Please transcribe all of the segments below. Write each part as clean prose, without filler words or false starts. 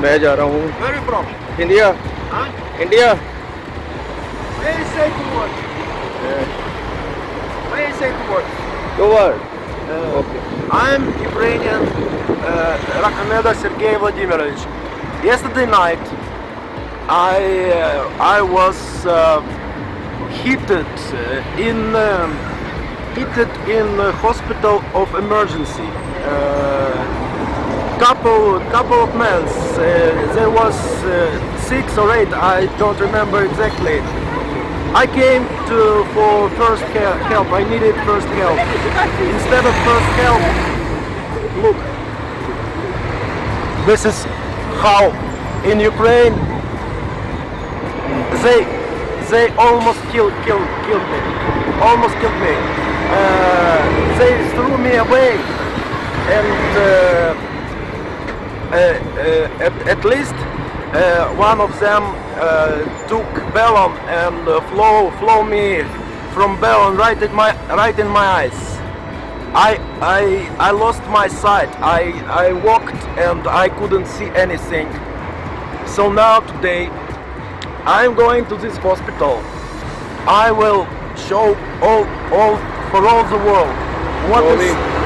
मैं जा रहा हूँ Where are you from? India. Huh? India. Where you say two words? Where you say two words? Two word. Okay. I'm Ukrainian, Rakhmedov Sergey Vladimirovich. Yesterday night, I was hit in hospital of emergency. Couple of months. There was 6 or 8. I don't remember exactly. I came for first help. I needed first help. Instead of first help, look. This is how in Ukraine they almost killed me. Almost killed me. They threw me away, and at least one of them took ballon and flow me from ballon right in my eyes. I lost my sight. I walked and I couldn't see anything. So now today I'm going to this hospital. I will show all for all the world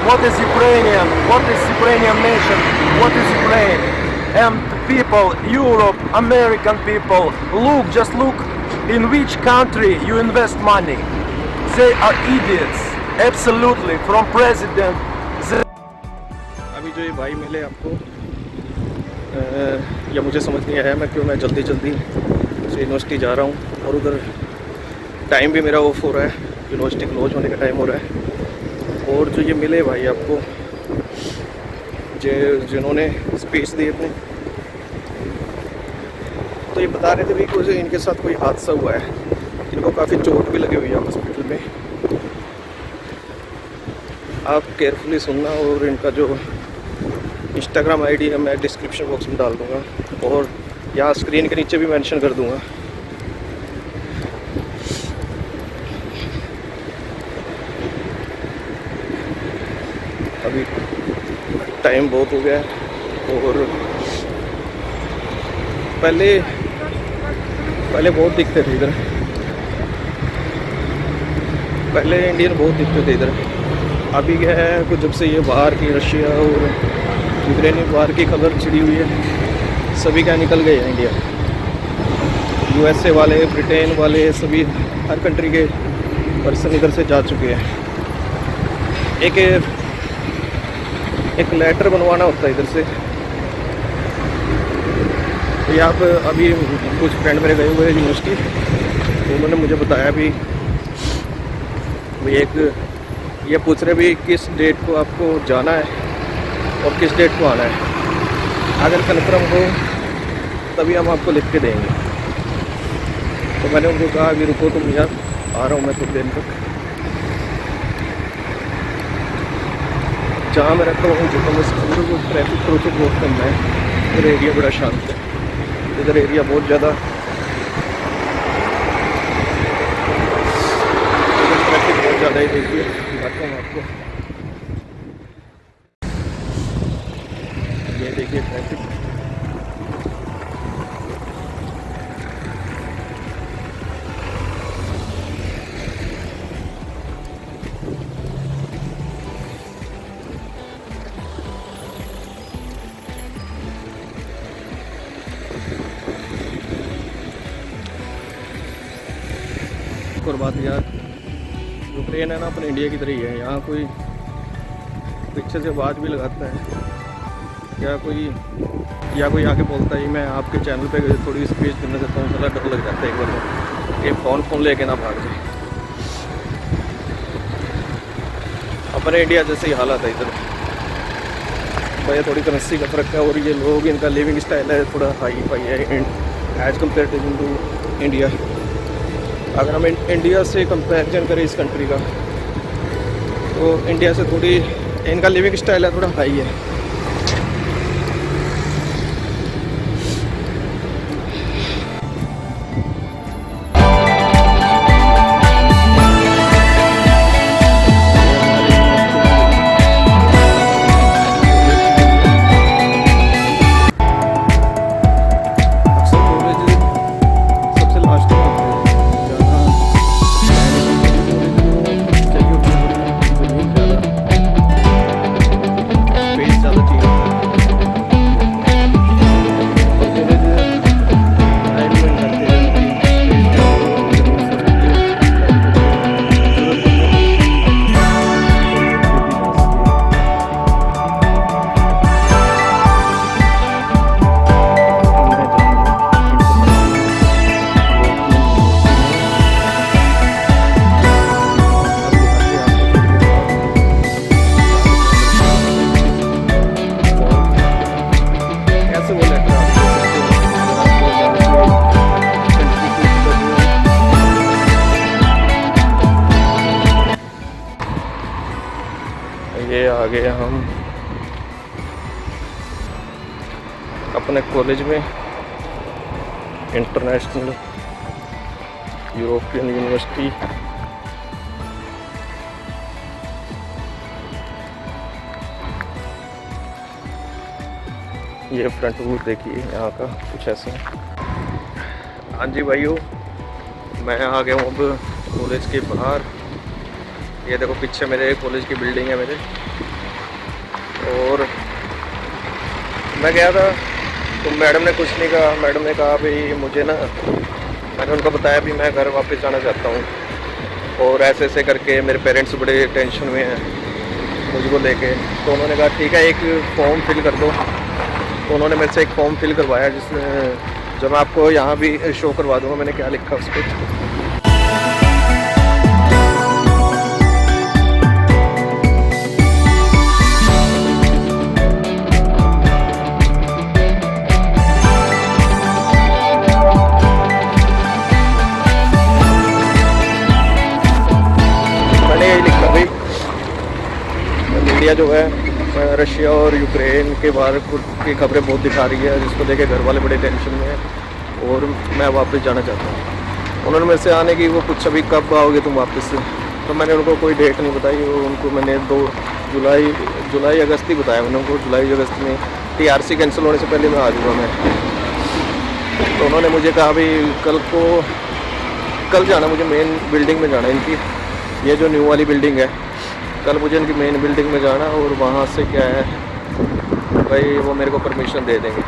what is Ukrainian, what is Ukrainian nation, what is Ukraine. And people, Europe, American people, just look in which country you invest money. They are idiots, absolutely, from president. अभी जो ये भाई मिले आपको या मुझे समझ नहीं आया मैं जल्दी यूनिवर्सिटी जा रहा हूँ और उधर टाइम भी मेरा ऑफ हो रहा है, यूनिवर्सिटी क्लोज होने का टाइम हो रहा है। और जो ये मिले भाई आपको जिन्होंने स्पीच दी अपने, तो ये बता रहे थे भी कुछ इनके साथ कोई हादसा हुआ है, इनको काफ़ी चोट भी लगी हुई है हॉस्पिटल में। आप केयरफुली सुनना और इनका जो इंस्टाग्राम आईडी है मैं डिस्क्रिप्शन बॉक्स में डाल दूँगा और यहाँ स्क्रीन के नीचे भी मेंशन कर दूँगा। अभी टाइम बहुत हो गया है और पहले बहुत दिखते थे इधर, पहले इंडियन बहुत दिखते थे इधर। अभी क्या है कुछ जब से ये बाहर की रशिया और यूक्रेन बाहर की खबर छिड़ी हुई है, सभी क्या निकल गए हैं इंडिया। यूएसए वाले, ब्रिटेन वाले, सभी हर कंट्री के पर्सन इधर से जा चुके हैं। एक लेटर बनवाना होता है इधर से। तो यहाँ पर अभी कुछ फ्रेंड मेरे गए हुए हैं यूनिवर्सिटी, तो उन्होंने मुझे बताया भी ये पूछ रहे भी किस डेट को आपको जाना है और किस डेट को आना है। अगर कन्फर्म हो तभी हम आपको लिख के देंगे। तो मैंने उनको कहा अभी रुको तुम यार, आ रहा हूँ मैं कुछ दिन तक। जहाँ मैं रहता हूँ जो मैं समझो वो ट्रैफिक बहुत कम है, इधर एरिया बड़ा शांत है। इधर एरिया बहुत ज़्यादा ट्रैफिक बहुत ज़्यादा ही देखिए, बताता हूँ आपको। ये देखिए ट्रैफिक, और बात यार यूक्रेन है ना अपने इंडिया की तरह ही है। यहाँ कोई पीछे से आवाज़ भी लगाता है या कोई आके बोलता है मैं आपके चैनल पे थोड़ी स्पीच देना चाहता हूँ, थोड़ा डर लग जाता है एक बार तो ये फ़ोन लेके ना भाग जाए। अपने इंडिया जैसे ही हालात है इधर भाई, थोड़ी करेंसी का फ़र्क है और ये लोग इनका लिविंग स्टाइल है थोड़ा हाई फाई है एज़ कम्पेयर टू इंडिया। अगर हम इंडिया से कंपैरिजन करें इस कंट्री का, तो इंडिया से थोड़ी इनका लिविंग स्टाइल है थोड़ा हाई है। आ गए हम अपने कॉलेज में, इंटरनेशनल यूरोपियन यूनिवर्सिटी। ये फ्रंट व्यू देखिए यहाँ का कुछ ऐसा है। हाँ जी भाइयों, मैं आ गया हूँ अब कॉलेज के बाहर। ये देखो पीछे मेरे कॉलेज की बिल्डिंग है मेरे। और मैं गया था तो मैडम ने कुछ नहीं कहा। मैडम ने कहा भाई मुझे ना, मैंने उनको बताया भी मैं घर वापस जाना चाहता हूँ और ऐसे ऐसे करके मेरे पेरेंट्स बड़े टेंशन में हैं मुझको लेके। तो उन्होंने कहा ठीक है एक फॉर्म फिल कर दो। तो उन्होंने मेरे से एक फॉर्म फिल करवाया जिसमें जो मैं आपको यहाँ भी शो करवा दूँगा मैंने क्या लिखा उस पर। मैंने यही लिखा भाई, मीडिया जो है रशिया और यूक्रेन के बारे की खबरें बहुत दिखा रही है, जिसको देखे घर वाले बड़े टेंशन में हैं और मैं वापस जाना चाहता हूँ। उन्होंने मेरे से आने की वो पूछा भी कब आओगे तुम वापस से। तो मैंने उनको कोई डेट नहीं बताई। उनको मैंने 2 जुलाई अगस्त ही बताया। मैंने उनको जुलाई अगस्त में TRC कैंसिल होने से पहले मैं आ जाऊँगा मैं। तो उन्होंने मुझे कहा भाई कल जाना, मुझे मेन बिल्डिंग में जाना इनकी, ये जो न्यू वाली बिल्डिंग है। कल मुझे इनकी मेन बिल्डिंग में जाना और वहाँ से क्या है भाई वो मेरे को परमिशन दे देंगे।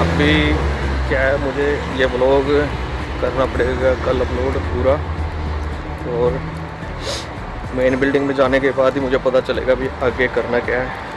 अभी क्या है मुझे ये व्लॉग करना पड़ेगा कल अपलोड पूरा, और मेन बिल्डिंग में जाने के बाद ही मुझे पता चलेगा भी आगे करना क्या है।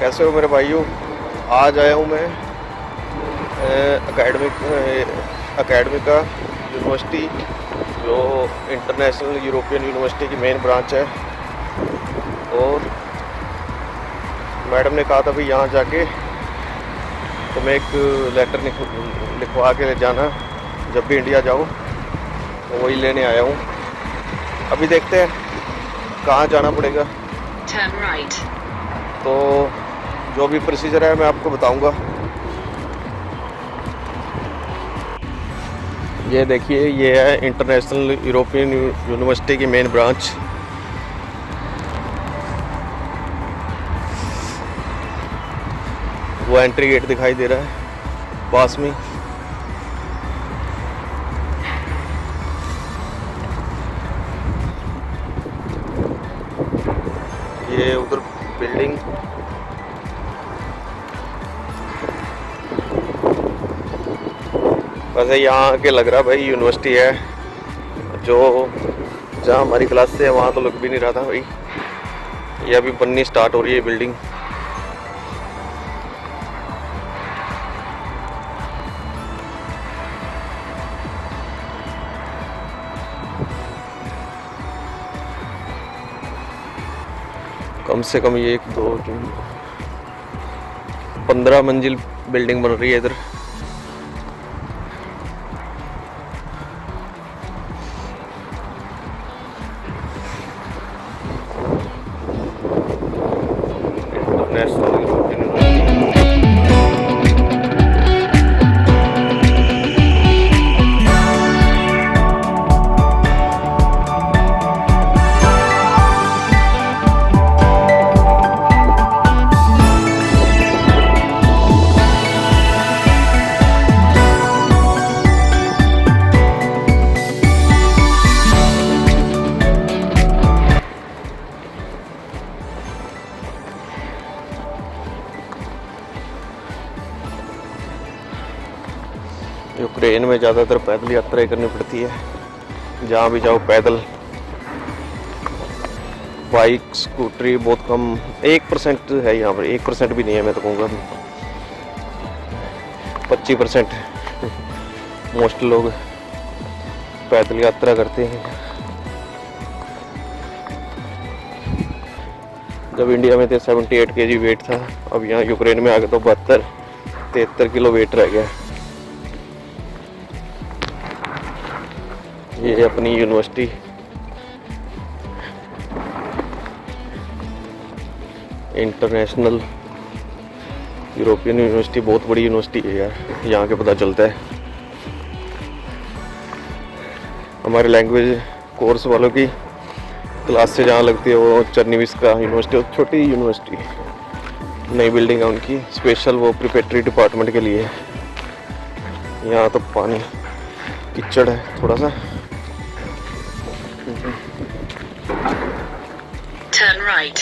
कैसे हो मेरे भाइयों? आज आया हूँ मैं अकेडमिका यूनिवर्सिटी, जो इंटरनेशनल यूरोपियन यूनिवर्सिटी की मेन ब्रांच है। और मैडम ने कहा था भाई यहाँ जाके तुम्हें एक लेटर लिखवा के ले जाना जब भी इंडिया जाओ, तो वही लेने आया हूँ। अभी देखते हैं कहाँ जाना पड़ेगा। Turn right. तो जो भी प्रोसीजर है मैं आपको बताऊंगा। ये देखिए ये है इंटरनेशनल यूरोपियन यूनिवर्सिटी की मेन ब्रांच। वो एंट्री गेट दिखाई दे रहा है पास में। ये उधर बिल्डिंग, वैसे यहाँ आके लग रहा भाई यूनिवर्सिटी है। जो जहाँ हमारी क्लास से है वहाँ तो लग भी नहीं रहा था भाई। ये अभी बननी स्टार्ट हो रही है बिल्डिंग। कम से कम ये 1 2 3 15 मंजिल बिल्डिंग बन रही है इधर। इंटरनेशनल यूरोपियन यूक्रेन में ज़्यादातर पैदल यात्रा करनी पड़ती है, जहाँ भी जाओ पैदल। बाइक स्कूटरी बहुत कम, 1% है यहाँ पर, 1% भी नहीं है मैं तो कहूँगा, 25% मोस्ट लोग पैदल यात्रा करते हैं। जब इंडिया में थे 78 kg वेट था, अब यहाँ यूक्रेन में आ गए तो 72-73 किलो वेट रह गया। ये है अपनी यूनिवर्सिटी, इंटरनेशनल यूरोपियन यूनिवर्सिटी, बहुत बड़ी यूनिवर्सिटी है यार, यहाँ के पता चलता है। हमारे लैंग्वेज कोर्स वालों की क्लास से जहाँ लगती है वो चर्निविस्का यूनिवर्सिटी, छोटी यूनिवर्सिटी, नई बिल्डिंग है उनकी, स्पेशल वो प्रिपरेटरी डिपार्टमेंट के लिए। यहाँ तो पानी कीचड़ है थोड़ा सा। Turn right.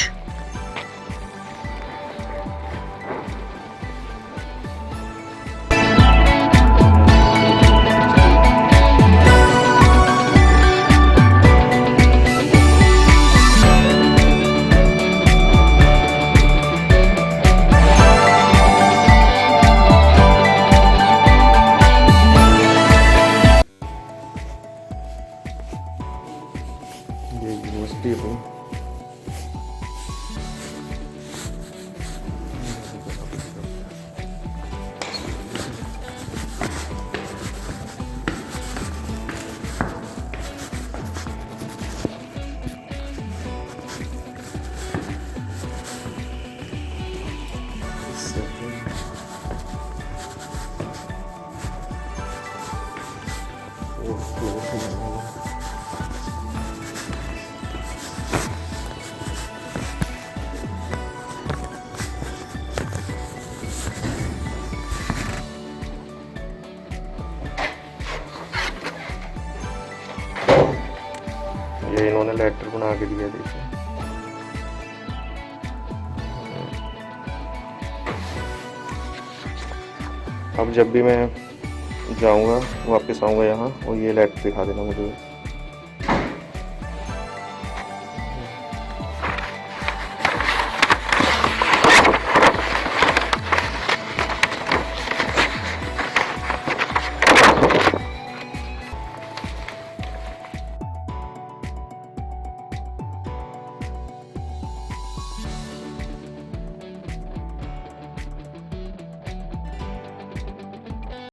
ये यूनिवर्सिटी अपनी, ये इन्होंने लेटर बना के दिया, देखिए। अब जब भी मैं जाऊंगा वापस आऊंगा यहाँ, और ये लेटर दिखा देना मुझे।